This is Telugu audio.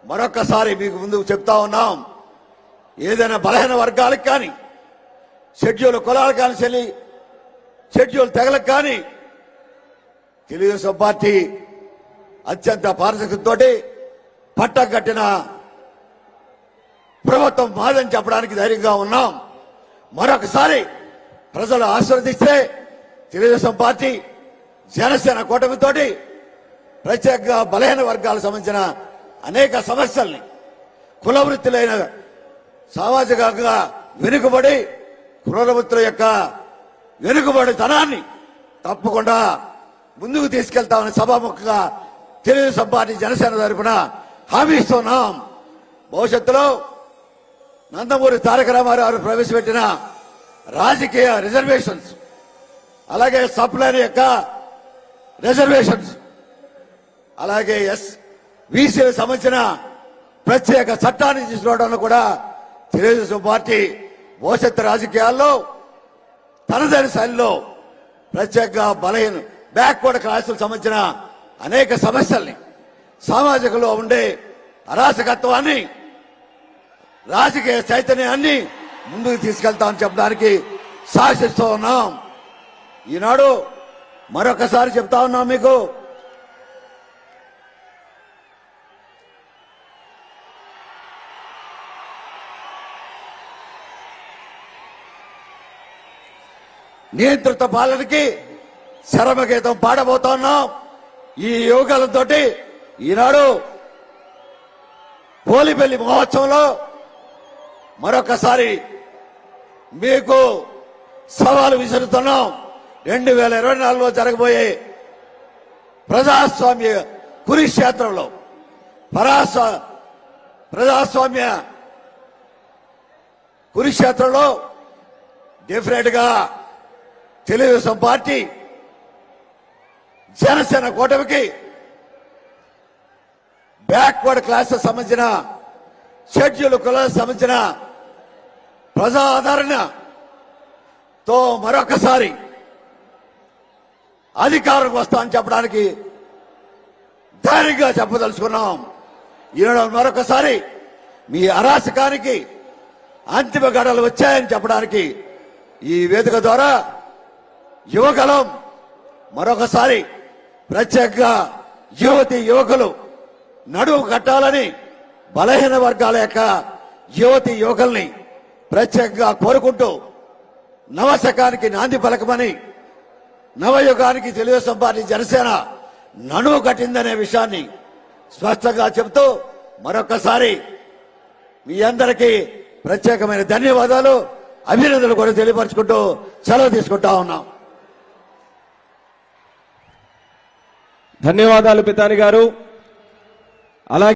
మరొకసారి మీకు ముందు చెప్తా ఉన్నాం, ఏదైనా బలహీన వర్గాలకు కానీ, షెడ్యూల్ కులాలకు కానీ, షెడ్యూల్ తెగలకు కానీ తెలుగుదేశం పార్టీ అత్యంత పారదర్శకతతో పట్టగట్టిన ప్రభుత్వం మాదని చెప్పడానికి ధైర్యంగా ఉన్నాం. మరొకసారి ప్రజలు ఆశీర్వదిస్తే తెలుగుదేశం పార్టీ జనసేన కూటమితోటి ప్రత్యేకంగా బలహీన వర్గాలకు సంబంధించిన అనేక సమస్యల్ని, కుల వృత్తులైన సామాజికంగా వెనుకబడి కుల వృత్తుల యొక్క వెనుకబడితనాన్ని తప్పకుండా ముందుకు తీసుకెళ్తామని సభాముఖంగా తెలుగుదేశం పార్టీ జనసేన తరఫున హామీ ఇస్తున్నాం. భవిష్యత్తులో నందమూరి తారక రామారావు ప్రవేశపెట్టిన రాజకీయ రిజర్వేషన్స్, అలాగే సప్లైన్ యొక్క రిజర్వేషన్స్, అలాగే బీసీలకు సంబంధించిన ప్రత్యేక చట్టాన్ని తీసుకురావడంలో కూడా తెలుగుదేశం పార్టీ భవిష్యత్తు రాజకీయాల్లో తనదైన శైలిలో ప్రత్యేకంగా బలహీన బ్యాక్వర్డ్ క్లాసులకు సంబంధించిన అనేక సమస్యల్ని, సామాజికంలో ఉండే అరాచకత్వాన్ని, రాజకీయ చైతన్యాన్ని ముందుకు తీసుకెళ్తామని చెప్పడానికి సాహసిస్తూ ఉన్నాం. ఈనాడు మరొకసారి చెప్తా ఉన్నాం మీకు, నియంత్రిత పాలనకి శరమగీతం పాడబోతున్నాం. ఈ యోగాలతో ఈనాడు పోలిపల్లి మహోత్సవంలో మరొకసారి మీకు సవాలు విసురుతున్నాం. 2024లో జరగబోయే ప్రజాస్వామ్య కురుక్షేత్రంలో ప్రజాస్వామ్య కురుక్షేత్రంలో డెఫినెట్ గా తెలుగుదేశం పార్టీ జనసేన కూటమికి బ్యాక్వర్డ్ క్లాసెస్ సంబంధించిన, షెడ్యూల్ కులాలకు సంబంధించిన ప్రజా ఆదరణతో మరొకసారి అధికారంలోకి వస్తామని చెప్పడానికి ధైర్యంగా చెప్పదలుచుకున్నాం. ఈనాడు మరొకసారి మీ అరాచకానికి అంతిమ గడలు వచ్చాయని చెప్పడానికి ఈ వేదిక ద్వారా యువగలం మరొకసారి ప్రత్యేకంగా యువతి యువకులు నడువు కట్టాలని బలహీన వర్గాల యొక్క యువతి యువకుల్ని ప్రత్యేకంగా కోరుకుంటూ నవశకానికి నాంది పలకమని, నవయుగానికి తెలుగుదేశం పార్టీ జనసేన నడువు కట్టిందనే విషయాన్ని స్పష్టంగా చెబుతూ మరొకసారి మీ అందరికీ ప్రత్యేకమైన ధన్యవాదాలు, అభినందనలు కూడా తెలియపరుచుకుంటూ సెలవు తీసుకుంటా ఉన్నాం. ధన్యవాదాలు పితాని గారు. అలాగే